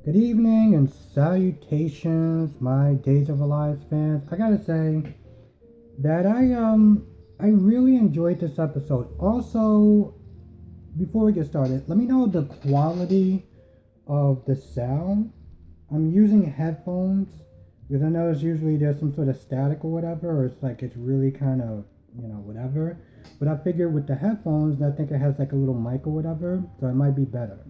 Good evening and salutations, my Days of Our Lives fans. I gotta say that I really enjoyed this episode. Also, before we get started, let me know the quality of the sound. I'm using headphones because I know it's usually there's some sort of static or whatever, or it's really kind of whatever. But I figured with the headphones, I think it has like a little mic or whatever, so it might be better.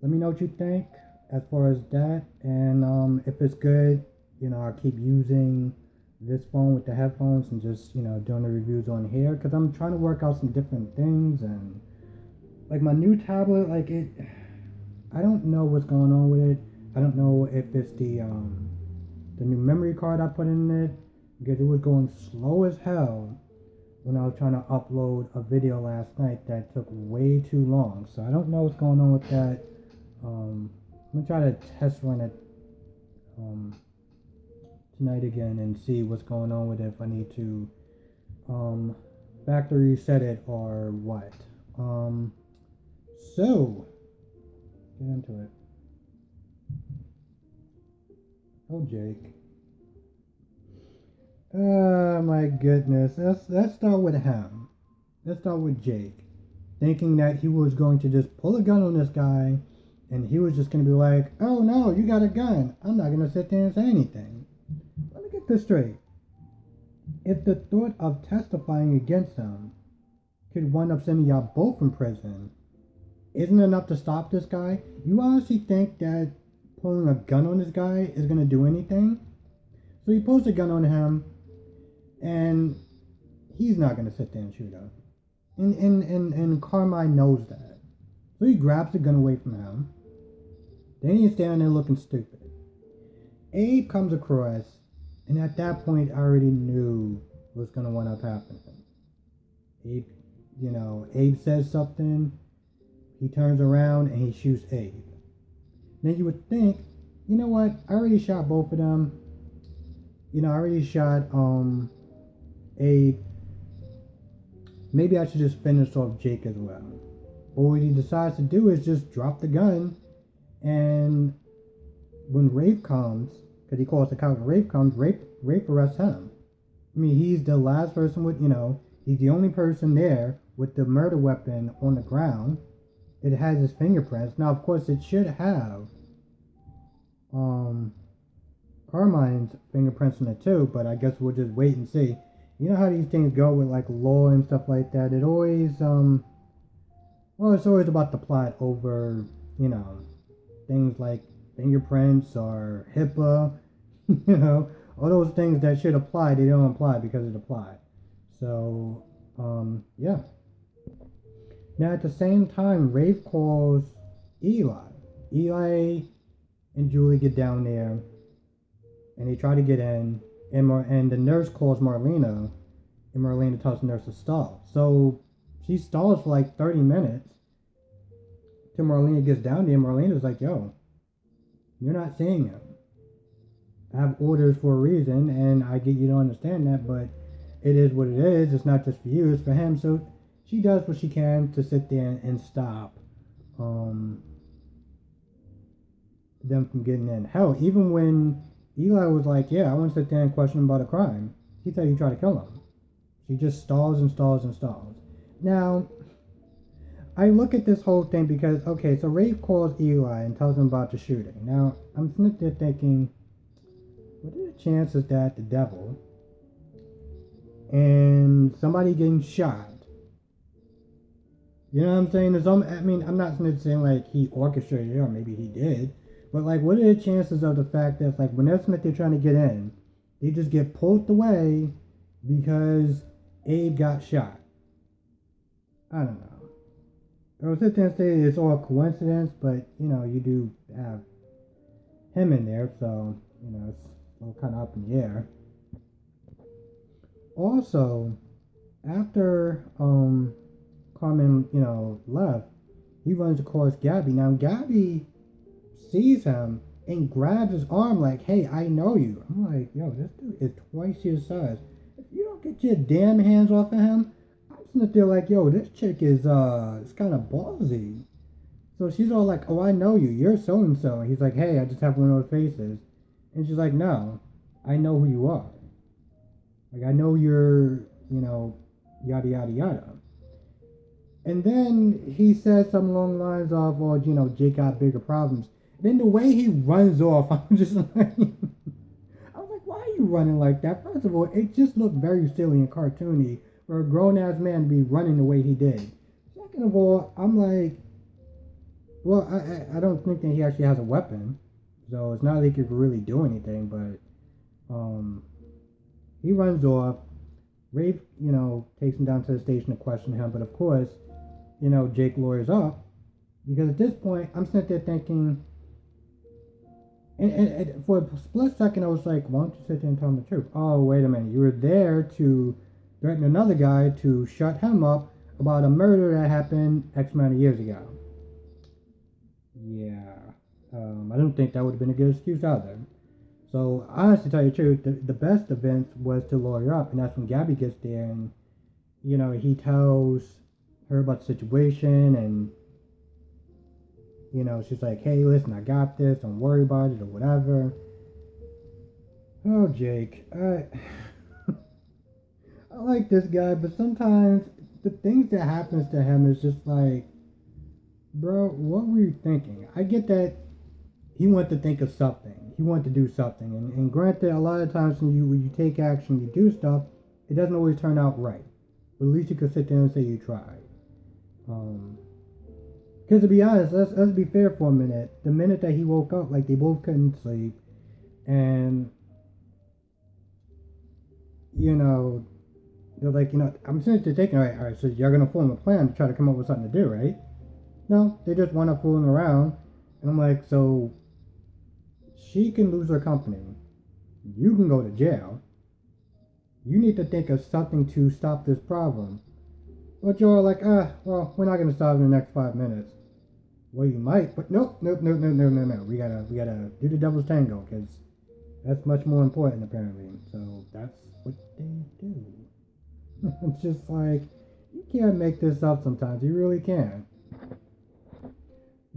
Let me know what you think as far as that, and if it's good, I'll keep using this phone with the headphones and just doing the reviews on here because I'm trying to work out some different things and like my new tablet, I don't know what's going on with it. I don't know if it's the new memory card I put in it because it was going slow as hell when I was trying to upload a video last night that took way too long. So I don't know what's going on with that. I'm gonna try to test run it um, tonight again and see what's going on with it. If I need to factory reset it or what. So get into it. Oh, Jake. Oh my goodness. Let's start with him. Let's start with Jake, thinking that he was going to just pull a gun on this guy and he was just going to be like, oh no, you got a gun. I'm not going to sit there and say anything. Let me get this straight. If the thought of testifying against him could wind up sending y'all both in prison, isn't enough to stop this guy? You honestly think that pulling a gun on this guy is going to do anything? So he pulls a gun on him and he's not going to sit there and shoot him. And Carmine knows that. So he grabs the gun away from him. Then he's standing there looking stupid. Abe comes across, and at that point, I already knew what's going to wind up happening. Abe says something, he turns around, and he shoots Abe. Now you would think, you know what, I already shot both of them. I already shot Abe. Maybe I should just finish off Jake as well. But what he decides to do is just drop the gun, and when Rafe comes, because he calls the cop, when Rafe comes, Rafe arrests him. I mean, he's the last person with, he's the only person there with the murder weapon on the ground. It has his fingerprints. Now, of course, it should have Carmine's fingerprints on it too, but I guess we'll just wait and see. You know how these things go with like law and stuff like that. It always it's always about the plot over, things like fingerprints or HIPAA, all those things that should apply, they don't apply because of the plot. So, yeah. Now at the same time, Rafe calls Eli. Eli and Julie get down there and they try to get in, and the nurse calls Marlena, and Marlena tells the nurse to stall. So she stalls for like 30 minutes till Marlena gets down there, and Marlena's like, yo, you're not seeing him. I have orders for a reason, and I get you don't understand that, but it is what it is. It's not just for you, it's for him. So she does what she can to sit there and stop them from getting in. Hell, even when Eli was like, yeah, I want to sit there and question him about a crime, he said he tried to kill him. She just stalls and stalls and stalls. Now, I look at this whole thing because, okay, so Rafe calls Eli and tells him about the shooting. Now, I'm sitting there thinking, what are the chances that the devil and somebody getting shot? You know what I'm saying? I'm not saying like he orchestrated it, or maybe he did, but like, what are the chances of the fact that like when they're trying to get in, they just get pulled away because Abe got shot? I don't know. I was sitting there and say it's all coincidence, but you do have him in there, so it's all kind of up in the air. Also, after Carmen, left, he runs across Gabby. Now Gabby sees him and grabs his arm like, hey, I know you. I'm like, yo, this dude is twice your size. If you don't get your damn hands off of him, I'm sitting there like, yo, this chick is it's kind of ballsy. So she's all like, "Oh, I know you. You're so and so." And he's like, "Hey, I just have one of those faces." And she's like, "No, I know who you are. Like, I know you're, yada yada yada." And then he says something along the lines of, "Well, Jake got bigger problems." Then the way he runs off, I'm just like, I was like, "Why are you running like that?" First of all, it just looked very silly and cartoony for a grown ass man to be running the way he did. Second of all, I'm like, well, I don't think that he actually has a weapon, so it's not like he could really do anything. But he runs off. Rafe, takes him down to the station to question him. But of course, Jake lawyers up because at this point, I'm sitting there thinking, and for a split second, I was like, why don't you sit there and tell him the truth? Oh, wait a minute. You were there to threaten another guy to shut him up about a murder that happened X amount of years ago. Yeah. I don't think that would have been a good excuse either. So, honestly, to tell you the truth, the best event was to lawyer up, and that's when Gabby gets there and, he tells her about the situation, and, she's like, hey, listen, I got this, don't worry about it, or whatever. Oh, Jake, I like this guy, but sometimes the things that happens to him is just like, bro, what were you thinking? I get that he wanted to think of something. He wanted to do something. And granted, a lot of times when you take action, you do stuff, it doesn't always turn out right. But at least you could sit there and say you tried. Because to be honest, let's be fair for a minute. The minute that he woke up, like they both couldn't sleep. And, they're like, I'm sitting there thinking, all right, so you're going to form a plan to try to come up with something to do, right? No, they just want to fooling around. And I'm like, so she can lose her company. You can go to jail. You need to think of something to stop this problem. But you're like, well, we're not going to solve it in the next 5 minutes. Well, you might, but nope. We gotta do the devil's tango because that's much more important apparently. So that's what they do. It's just like you can't make this up sometimes. You really can't.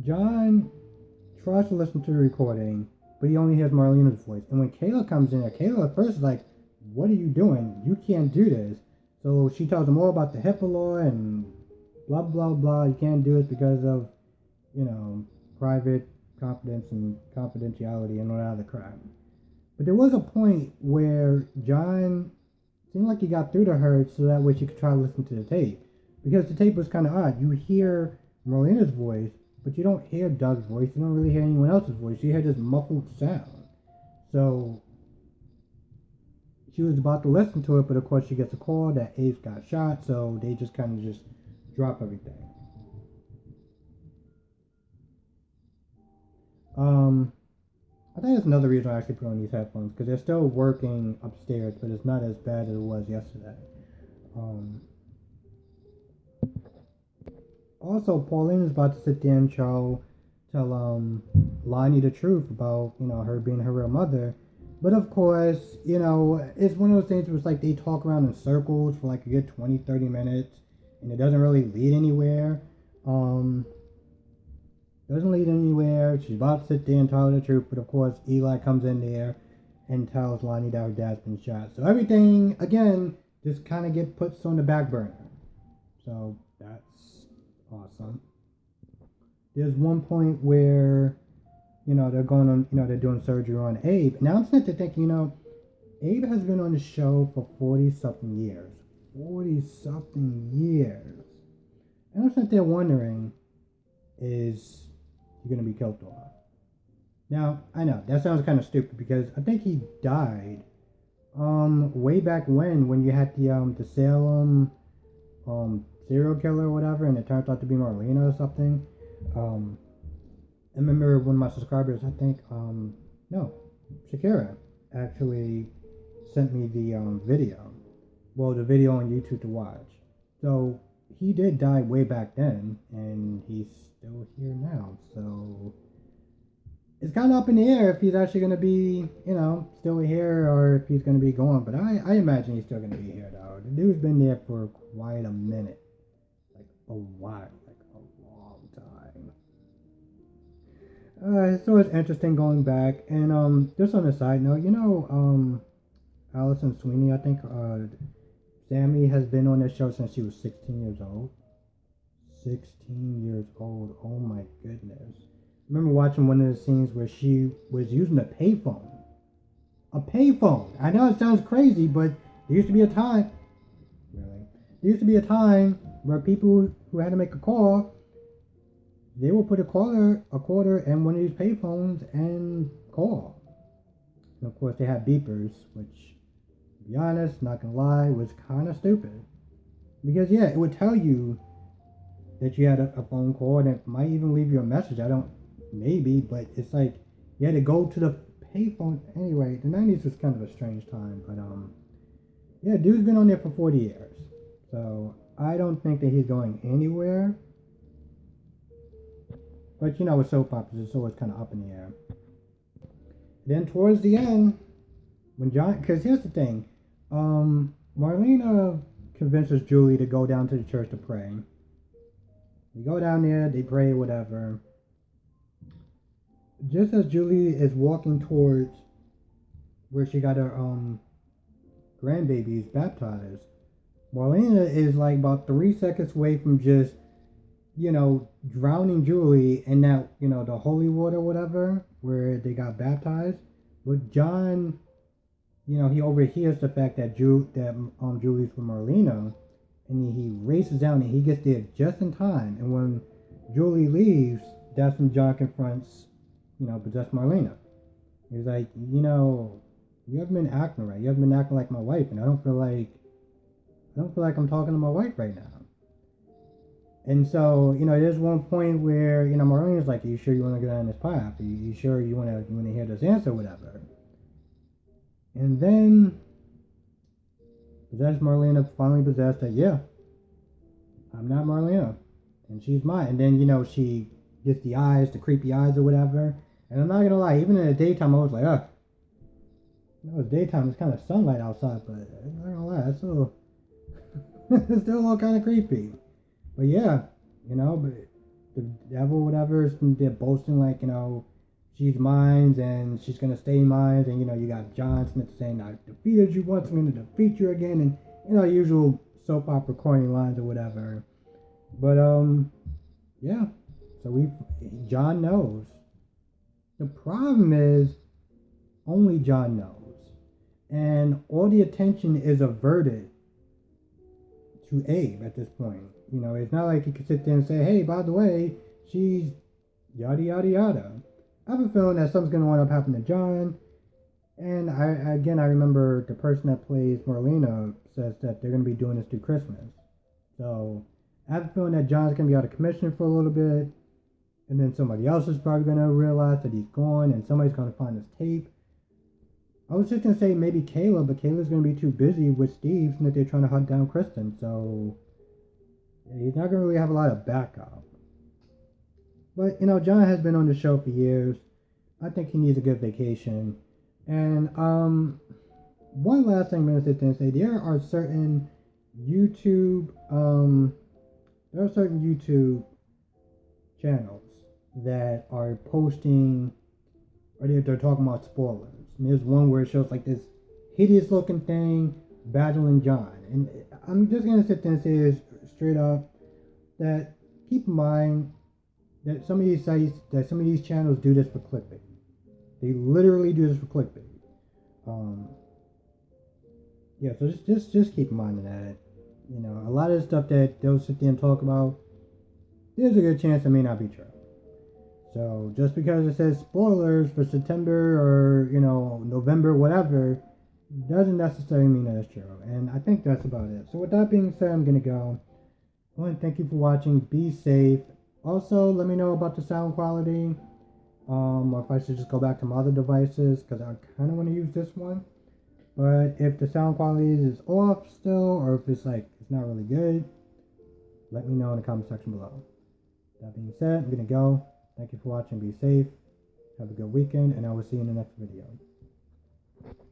John tries to listen to the recording, but he only hears Marlena's voice. And when Kayla comes in there, Kayla at first is like, what are you doing? You can't do this. So she tells him all about the HIPAA law and blah, blah, blah. You can't do it because of, private confidence and confidentiality and all that other crap. But there was a point where John seemed like he got through to her so that way she could try to listen to the tape. Because the tape was kind of odd. You hear Marlena's voice, but you don't hear Doug's voice. You don't really hear anyone else's voice. You hear this muffled sound. So she was about to listen to it, but of course she gets a call that Ace got shot. So they just kind of just drop everything. I think that's another reason I actually put on these headphones because they're still working upstairs, but it's not as bad as it was yesterday. Also, Pauline is about to sit there and tell Lonnie the truth about her being her real mother, but of course it's one of those things where it's like they talk around in circles for like a good 20-30 minutes, and it doesn't really lead anywhere. Doesn't lead anywhere. She's about to sit there and tell her the truth, but of course Eli comes in there and tells Lonnie that her dad's been shot. So everything again just kind of get put on the back burner. So that's awesome. There's one point where they're going on, they're doing surgery on Abe. Now I'm sitting there thinking, Abe has been on the show for 40-something years. 40-something years. And I'm sitting there wondering, is he going to be killed off? Now, I know, that sounds kind of stupid because I think he died way back when you had the Salem serial killer or whatever, and it turns out to be Marlena or something. I remember one of my subscribers, I think, Shakira, actually sent me the video. Well, the video on YouTube to watch. So, he did die way back then, and he's still here now. So, it's kind of up in the air if he's actually going to be, still here or if he's going to be gone. But I imagine he's still going to be here, though. The dude's been there for quite a minute. Like, a while. Like, a long time. So it's interesting going back. And just on a side note, Allison Sweeney, I think Sammy has been on this show since she was 16 years old. 16 years old. Oh my goodness. I remember watching one of the scenes where she was using a payphone. A payphone. I know it sounds crazy, but there used to be a time. Really? There used to be a time where people who had to make a call, they would put a quarter in one of these payphones and call. And of course, they had beepers, which, to be honest, not gonna lie, was kind of stupid. Because yeah, it would tell you that you had a phone call, and it might even leave you a message. I don't, maybe, but it's like you had to go to the payphone. Anyway, the 90s was kind of a strange time, but yeah, dude's been on there for 40 years, so I don't think that he's going anywhere. But with soap operas, it's always kind of up in the air. Then towards the end, when John, because here's the thing, Marlena convinces Julie to go down to the church to pray. They go down there, they pray, whatever. Just as Julie is walking towards where she got her grandbabies baptized, Marlena is like about 3 seconds away from just, drowning Julie in that, the holy water, whatever, where they got baptized. But John, he overhears the fact that Julie's with Marlena, and he races down and he gets there just in time. And when Julie leaves, that's when John confronts, possessed Marlena. He's like, you haven't been acting right. You haven't been acting like my wife, and I don't feel like I'm talking to my wife right now. And so, there's one point where, Marlena's like, are you sure you want to go down this path? Are you sure you want to hear this answer, whatever? And then possessed Marlena finally possessed that, yeah, I'm not Marlena, and she's mine. And then, she gets the creepy eyes or whatever. And I'm not going to lie, even in the daytime, I was like, it's daytime, it's kind of sunlight outside, but I'm not going to lie, it's still, it's still all kind of creepy. But yeah, but the devil, whatever, they're boasting like, she's mine and she's going to stay mine. And, you got John Smith saying, I defeated you once, I'm going to defeat you again. And, usual soap opera corny lines or whatever. But, yeah. So John knows. The problem is, only John knows. And all the attention is averted to Abe at this point. It's not like he could sit there and say, hey, by the way, she's yada, yada, yada. I have a feeling that something's going to wind up happening to John. And I remember the person that plays Marlena says that they're going to be doing this through Christmas. So I have a feeling that John's going to be out of commission for a little bit. And then somebody else is probably going to realize that he's gone, and somebody's going to find this tape. I was just going to say maybe Kayla, but Kayla's going to be too busy with Steve and that they're trying to hunt down Kristen. So he's not going to really have a lot of backup. But, John has been on the show for years. I think he needs a good vacation. And one last thing I'm going to sit there and say, there are certain YouTube channels that are posting, or they're talking about spoilers. And there's one where it shows like this hideous looking thing battling John. And I'm just going to sit there and say this straight up, that keep in mind that some of these sites, that some of these channels do this for clickbait. They literally do this for clickbait. Yeah, so just keep in mind that, a lot of the stuff that they'll sit there and talk about, there's a good chance it may not be true. So just because it says spoilers for September or, November, whatever, doesn't necessarily mean that it's true. And I think that's about it. So with that being said, I'm going to go. I want to thank you for watching. Be safe. Also, let me know about the sound quality. Or if I should just go back to my other devices, because I kind of want to use this one. But if the sound quality is off still, or if it's not really good, let me know in the comment section below. That being said, I'm going to go. Thank you for watching. Be safe. Have a good weekend, and I will see you in the next video.